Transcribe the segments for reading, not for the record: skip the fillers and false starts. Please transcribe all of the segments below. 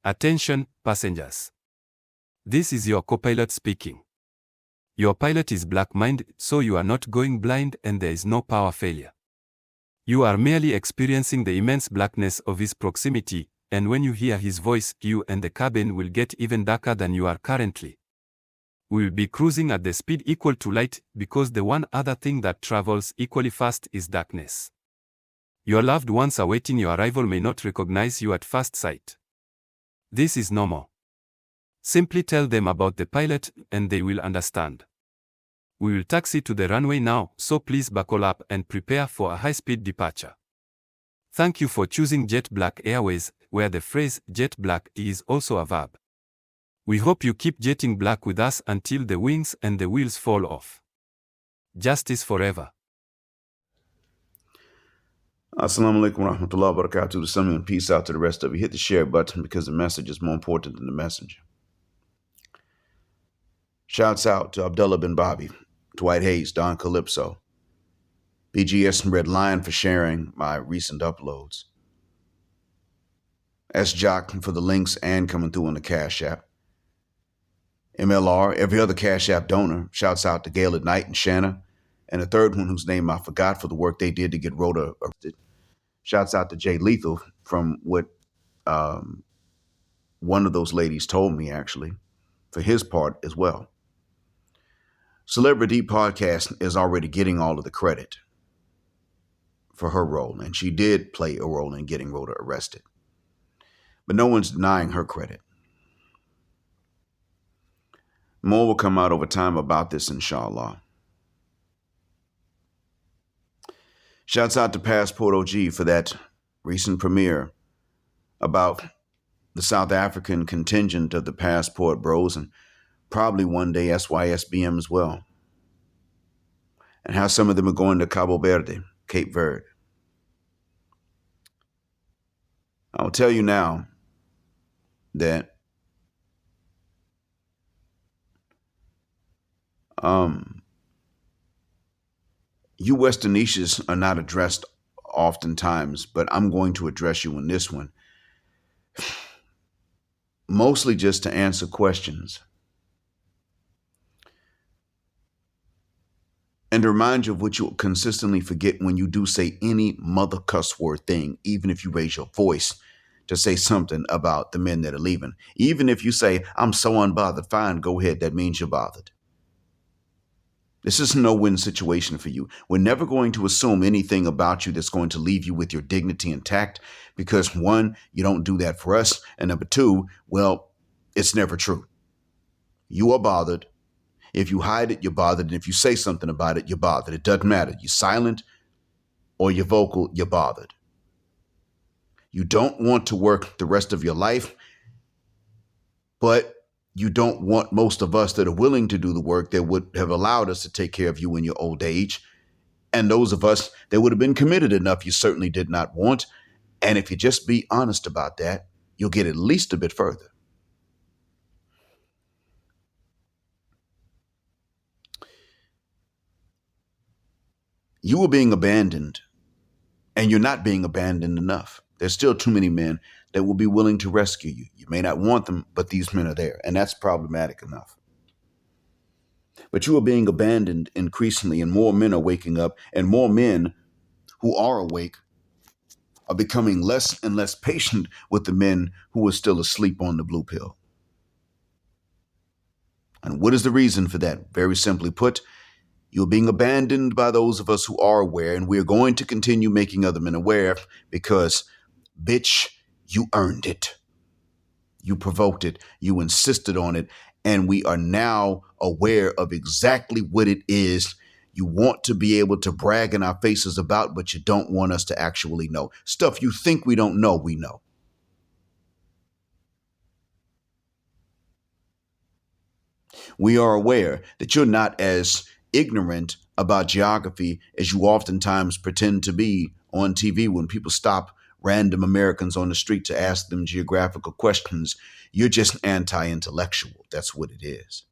Attention, passengers. This is your co-pilot speaking. Your pilot is black-minded, so you are not going blind and there is no power failure. You are merely experiencing the immense blackness of his proximity, and when you hear his voice, you and the cabin will get even darker than you are currently. We will be cruising at the speed equal to light because the one other thing that travels equally fast is darkness. Your loved ones awaiting your arrival may not recognize you at first sight. This is normal. Simply tell them about the pilot and they will understand. We will taxi to the runway now, so please buckle up and prepare for a high-speed departure. Thank you for choosing Jet Black Airways, where the phrase Jet Black is also a verb. We hope you keep jetting black with us until the wings and the wheels fall off. Justice forever. Assalamu alaikum wa rahmatullahi wa barakatuh. To some and peace out to the rest of you. Hit the share button because the message is more important than the messenger. Shouts out to Abdullah bin Bobby, Dwight Hayes, Don Calypso, BGS and Red Lion for sharing my recent uploads. S. Jock for the links and coming through on the Cash App. MLR, every other Cash App donor. Shouts out to Gail at Night and Shanna. And a third one whose name I forgot for the work they did to get Rhoda arrested. Shouts out to Jay Lethal from what one of those ladies told me, actually, for his part as well. Celebrity Podcast is already getting all of the credit for her role, and she did play a role in getting Rhoda arrested. But no one's denying her credit. More will come out over time about this, inshallah. Shouts out to Passport OG for that recent premiere about the South African contingent of the Passport Bros and probably one day SYSBM as well. And how some of them are going to Cabo Verde, Cape Verde. I'll tell you now that you Westerneshas are not addressed oftentimes, but I'm going to address you in this one. Mostly just to answer questions. And to remind you of what you consistently forget when you do say any mother cuss word thing, even if you raise your voice to say something about the men that are leaving. Even if you say, I'm so unbothered, fine, go ahead, that means you're bothered. This is a no-win situation for you. We're never going to assume anything about you that's going to leave you with your dignity intact because, one, you don't do that for us. And number two, well, it's never true. You are bothered. If you hide it, you're bothered. And if you say something about it, you're bothered. It doesn't matter. You're silent or you're vocal, you're bothered. You don't want to work the rest of your life, but you don't want most of us that are willing to do the work that would have allowed us to take care of you in your old age. And those of us that would have been committed enough, you certainly did not want. And if you just be honest about that, you'll get at least a bit further. You are being abandoned, and you're not being abandoned enough. There's still too many men that will be willing to rescue you. You may not want them, but these men are there, and that's problematic enough. But you are being abandoned increasingly, and more men are waking up, and more men who are awake are becoming less and less patient with the men who are still asleep on the blue pill. And what is the reason for that? Very simply put, you're being abandoned by those of us who are aware, and we're going to continue making other men aware because, bitch, you earned it. You provoked it. You insisted on it. And we are now aware of exactly what it is you want to be able to brag in our faces about, but you don't want us to actually know. Stuff you think we don't know, we know. We are aware that you're not as ignorant about geography as you oftentimes pretend to be on TV when people stop random Americans on the street to ask them geographical questions. You're just anti-intellectual. That's what it is.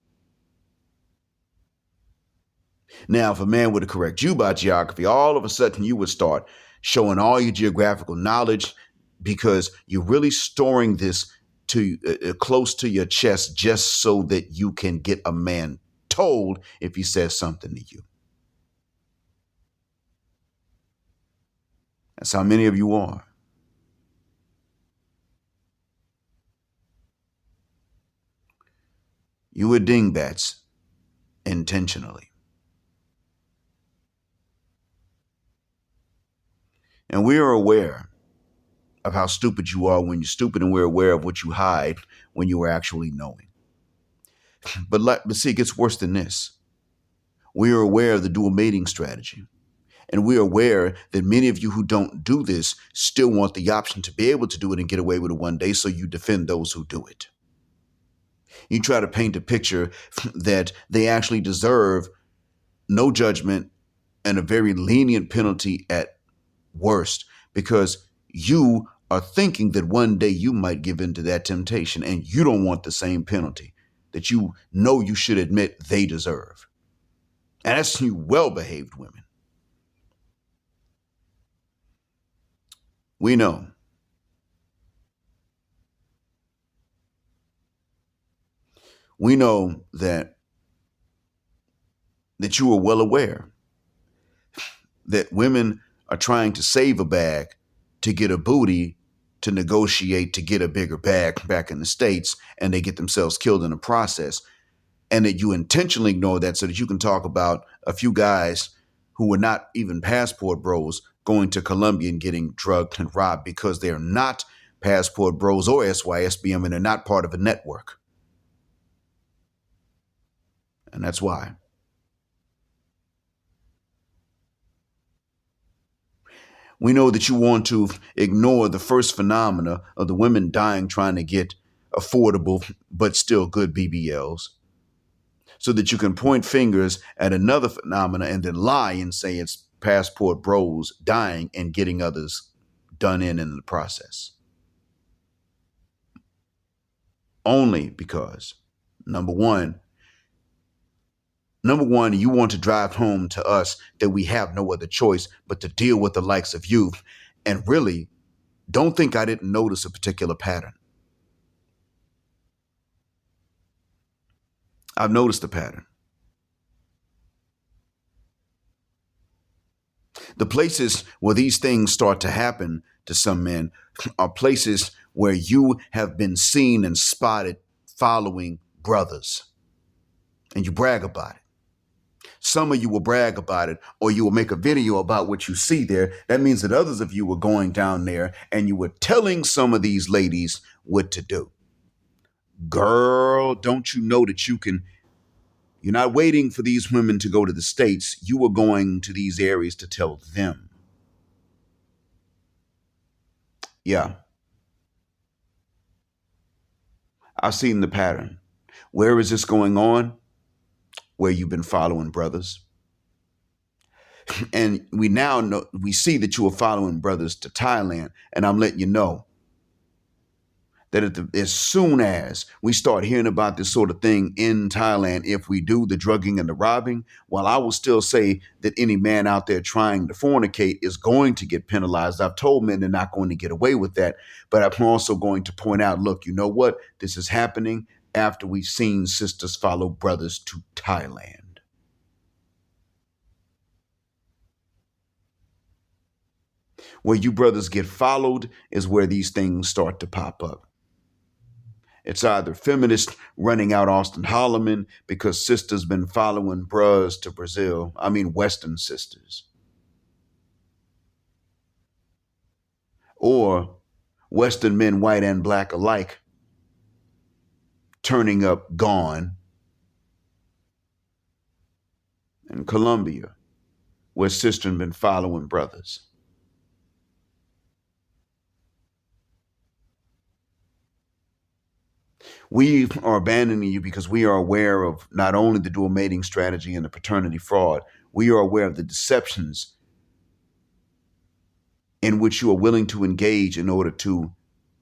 Now, if a man were to correct you about geography, all of a sudden you would start showing all your geographical knowledge because you're really storing this to close to your chest just so that you can get a man told if he says something to you. That's how many of you are. You are dingbats intentionally. And we are aware of how stupid you are when you're stupid, and we're aware of what you hide when you are actually knowing. But see, it gets worse than this. We are aware of the dual mating strategy. And we're aware that many of you who don't do this still want the option to be able to do it and get away with it one day, so you defend those who do it. You try to paint a picture that they actually deserve no judgment and a very lenient penalty at worst, because you are thinking that one day you might give in to that temptation, and you don't want the same penalty that you know you should admit they deserve. And that's you well-behaved women. We know. We know that you are well aware that women are trying to save a bag to get a booty to negotiate to get a bigger bag back in the States, and they get themselves killed in the process. And that you intentionally ignore that so that you can talk about a few guys who were not even passport bros going to Colombia and getting drugged and robbed because they're not passport bros or SYSBM, and they're not part of a network. And that's why. We know that you want to ignore the first phenomena of the women dying trying to get affordable but still good BBLs, so that you can point fingers at another phenomena and then lie and say it's passport bros dying and getting others done in the process. Only because, number one, you want to drive home to us that we have no other choice but to deal with the likes of you. And really, don't think I didn't notice a particular pattern. I've noticed the pattern. The places where these things start to happen to some men are places where you have been seen and spotted following brothers, and you brag about it. Some of you will brag about it, or you will make a video about what you see there. That means that others of you were going down there and you were telling some of these ladies what to do. Girl, don't you know that you can? You're not waiting for these women to go to the States. You are going to these areas to tell them. Yeah. I've seen the pattern. Where is this going on? Where you've been following brothers. And we now know, we see that you are following brothers to Thailand. And I'm letting you know that as soon as we start hearing about this sort of thing in Thailand, if we do the drugging and the robbing, while I will still say that any man out there trying to fornicate is going to get penalized. I've told men they're not going to get away with that. But I'm also going to point out, look, you know what? This is happening after we've seen sisters follow brothers to Thailand. Where you brothers get followed is where these things start to pop up. It's either feminists running out Austin Holloman because sisters been following bros to Brazil. I mean, Western sisters. Or Western men, white and black alike, turning up gone in Colombia, where sisters been following brothers. We are abandoning you because we are aware of not only the dual mating strategy and the paternity fraud, we are aware of the deceptions in which you are willing to engage in order to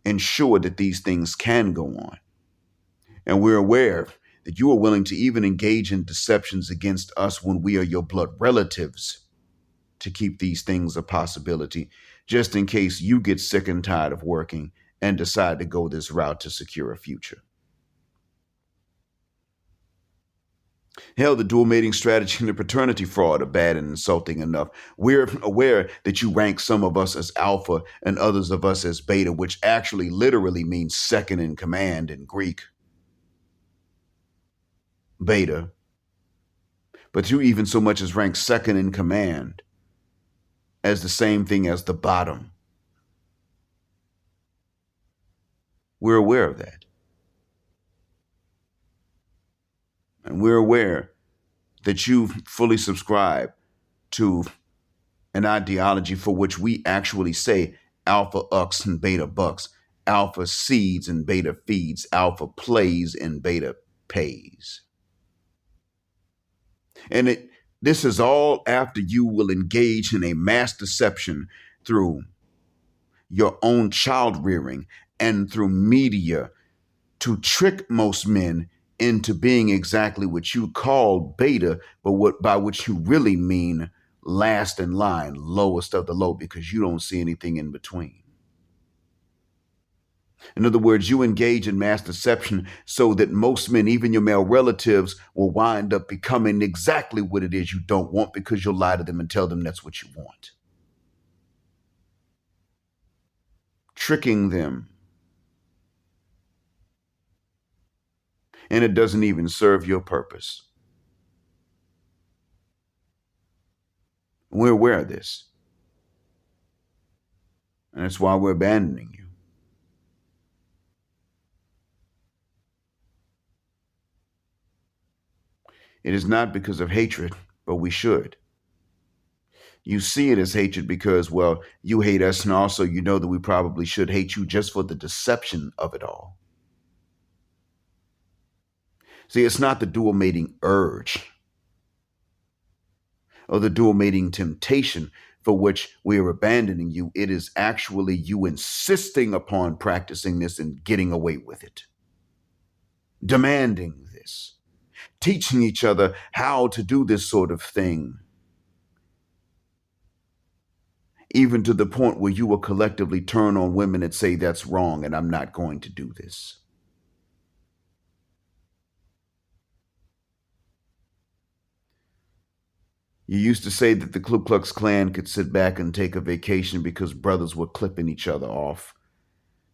ensure that these things can go on. And we're aware that you are willing to even engage in deceptions against us when we are your blood relatives to keep these things a possibility, just in case you get sick and tired of working and decide to go this route to secure a future. Hell, the dual mating strategy and the paternity fraud are bad and insulting enough. We're aware that you rank some of us as alpha and others of us as beta, which actually literally means second in command in Greek. Beta. But you even so much as rank second in command as the same thing as the bottom. We're aware of that. And we're aware that you fully subscribe to an ideology for which we actually say alpha ucks and beta bucks, alpha seeds and beta feeds, alpha plays and beta pays. And this is all after you will engage in a mass deception through your own child rearing and through media to trick most men into being exactly what you call beta, but by which you really mean last in line, lowest of the low, because you don't see anything in between. In other words, you engage in mass deception so that most men, even your male relatives, will wind up becoming exactly what it is you don't want, because you'll lie to them and tell them that's what you want. Tricking them. And it doesn't even serve your purpose. We're aware of this. And that's why we're abandoning you. It is not because of hatred, but we should. You see it as hatred because, well, you hate us, and also you know that we probably should hate you just for the deception of it all. See, it's not the dual mating urge or the dual mating temptation for which we are abandoning you. It is actually you insisting upon practicing this and getting away with it, demanding this, teaching each other how to do this sort of thing, even to the point where you will collectively turn on women and say, that's wrong and I'm not going to do this. You used to say that the Ku Klux Klan could sit back and take a vacation because brothers were clipping each other off,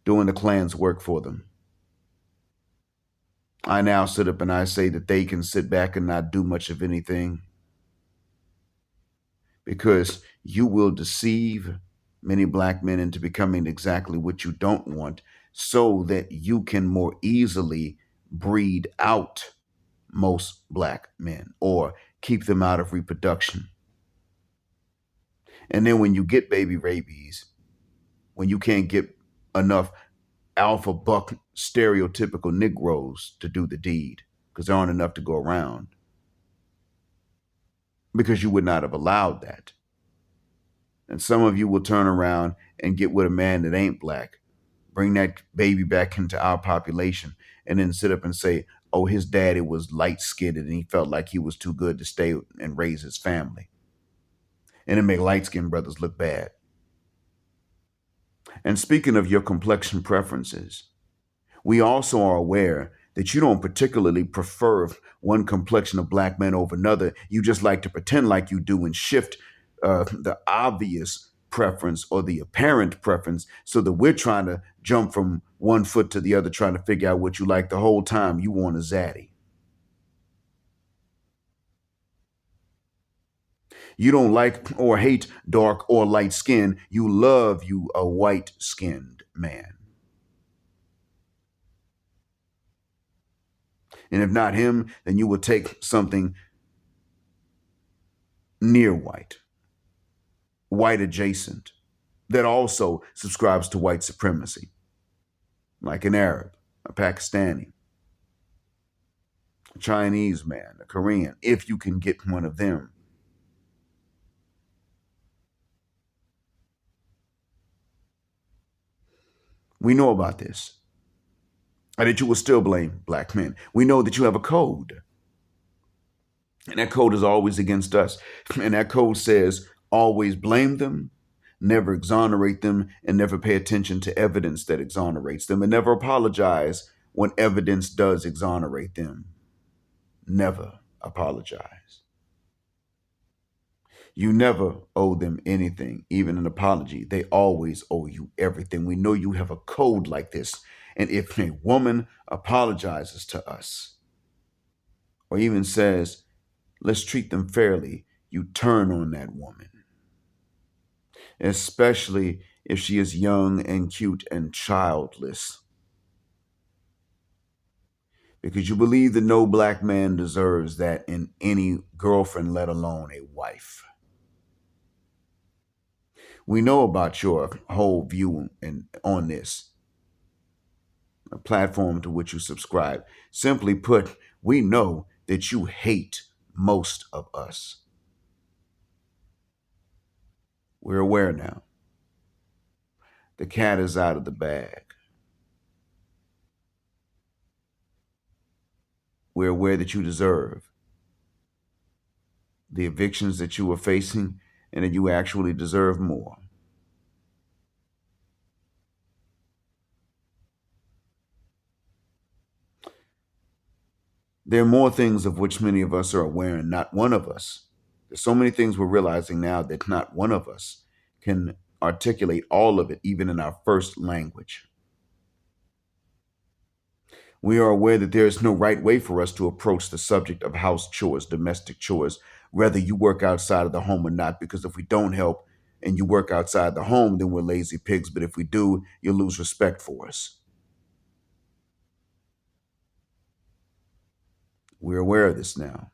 doing the Klan's work for them. I now sit up and I say that they can sit back and not do much of anything, because you will deceive many black men into becoming exactly what you don't want, so that you can more easily breed out most black men or keep them out of reproduction. And then when you get baby rabies, when you can't get enough alpha buck stereotypical Negroes to do the deed, because there aren't enough to go around, because you would not have allowed that. And some of you will turn around and get with a man that ain't black, bring that baby back into our population, and then sit up and say, oh, his daddy was light-skinned and he felt like he was too good to stay and raise his family. And it make light-skinned brothers look bad. And speaking of your complexion preferences, we also are aware that you don't particularly prefer one complexion of black men over another. You just like to pretend like you do and shift the obvious preference or the apparent preference, so that we're trying to jump from one foot to the other, trying to figure out what you like. The whole time you want a zaddy. You don't like or hate dark or light skin. You love you a white skinned man. And if not him, then you will take something near white, white adjacent, that also subscribes to white supremacy, like an Arab, a Pakistani, a Chinese man, a Korean, if you can get one of them. We know about this, and that you will still blame black men. We know that you have a code, and that code is always against us. And that code says, always blame them, Never exonerate them, and never pay attention to evidence that exonerates them, and never apologize when evidence does exonerate them. Never apologize. You never owe them anything, even an apology. They always owe you everything. We know you have a code like this. And if a woman apologizes to us or even says, let's treat them fairly, you turn on that woman, especially if she is young and cute and childless, because you believe that no black man deserves that in any girlfriend, let alone a wife. We know about your whole view on this, a platform to which you subscribe. Simply put, we know that you hate most of us. We're aware now. The cat is out of the bag. We're aware that you deserve the evictions that you are facing and that you actually deserve more. There are more things of which many of us are aware and not one of us. There's so many things we're realizing now that not one of us can articulate all of it, even in our first language. We are aware that there is no right way for us to approach the subject of house chores, domestic chores, whether you work outside of the home or not, because if we don't help and you work outside the home, then we're lazy pigs. But if we do, you'll lose respect for us. We're aware of this now.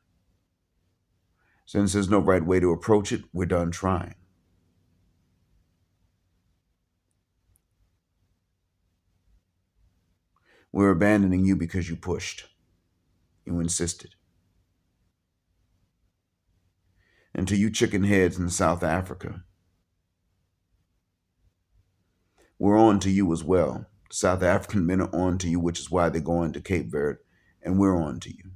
Since there's no right way to approach it, we're done trying. We're abandoning you because you pushed. You insisted. And to you chicken heads in South Africa, we're on to you as well. South African men are on to you, which is why they're going to Cape Verde, and we're on to you.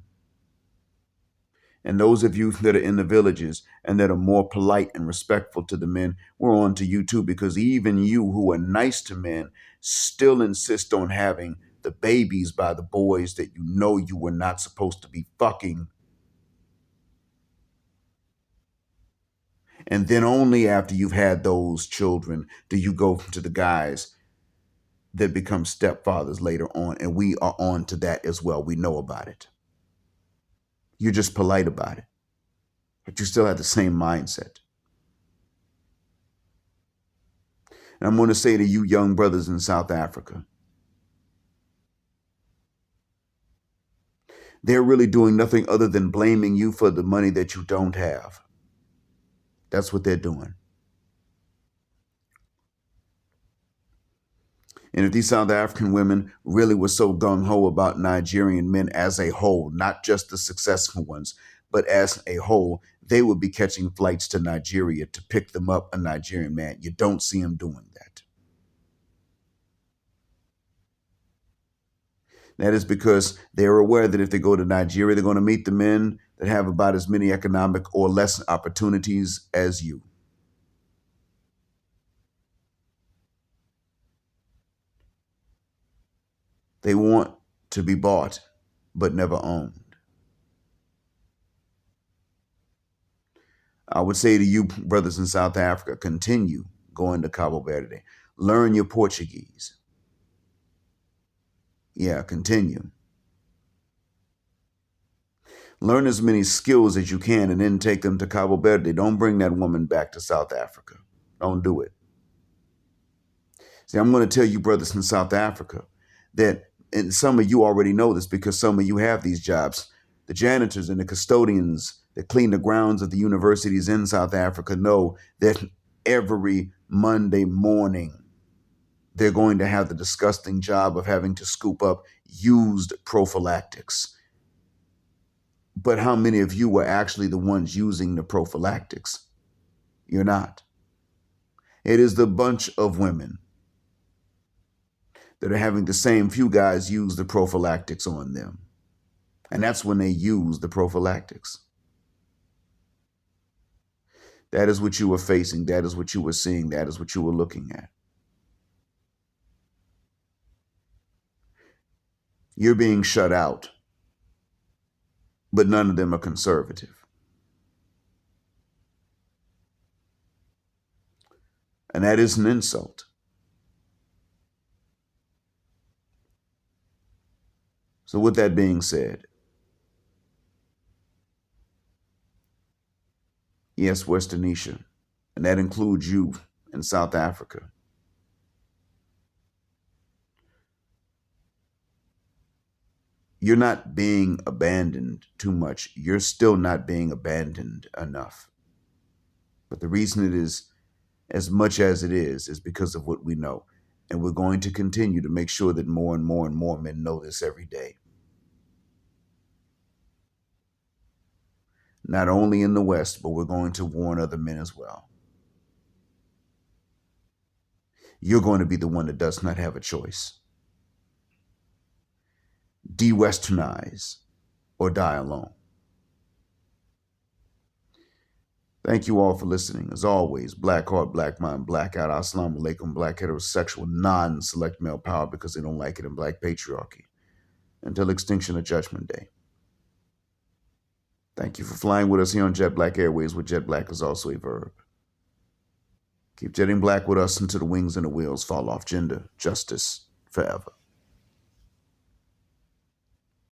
And those of you that are in the villages and that are more polite and respectful to the men, we're on to you too, because even you who are nice to men still insist on having the babies by the boys that you know you were not supposed to be fucking. And then only after you've had those children do you go to the guys that become stepfathers later on. And we are on to that as well. We know about it. You're just polite about it, but you still have the same mindset. And I'm going to say to you young brothers in South Africa, they're really doing nothing other than blaming you for the money that you don't have. That's what they're doing. And if these South African women really were so gung-ho about Nigerian men as a whole, not just the successful ones, but as a whole, they would be catching flights to Nigeria to pick them up a Nigerian man. You don't see them doing that. That is because they're aware that if they go to Nigeria, they're going to meet the men that have about as many economic or less opportunities as you. They want to be bought, but never owned. I would say to you, brothers in South Africa, continue going to Cabo Verde. Learn your Portuguese. Yeah, continue. Learn as many skills as you can and then take them to Cabo Verde. Don't bring that woman back to South Africa. Don't do it. See, I'm going to tell you, brothers in South Africa, that, and some of you already know this because some of you have these jobs. The janitors and the custodians that clean the grounds of the universities in South Africa know that every Monday morning, they're going to have the disgusting job of having to scoop up used prophylactics. But how many of you are actually the ones using the prophylactics? You're not. It is the bunch of women that are having the same few guys use the prophylactics on them. And that's when they use the prophylactics. That is what you were facing. That is what you were seeing. That is what you were looking at. You're being shut out, but none of them are conservative. And that is an insult. So with that being said, yes, Westernesha, and that includes you in South Africa. You're not being abandoned too much. You're still not being abandoned enough. But the reason it is as much as it is because of what we know. And we're going to continue to make sure that more and more and more men know this every day. Not only in the West, but we're going to warn other men as well. You're going to be the one that does not have a choice. De-Westernize or die alone. Thank you all for listening. As always, black heart, black mind, blackout, assalamu alaikum, black heterosexual, non-select male power because they don't like it in black patriarchy. Until extinction of Judgment Day. Thank you for flying with us here on Jet Black Airways, where jet black is also a verb. Keep jetting black with us until the wings and the wheels fall off. Gender, justice, forever.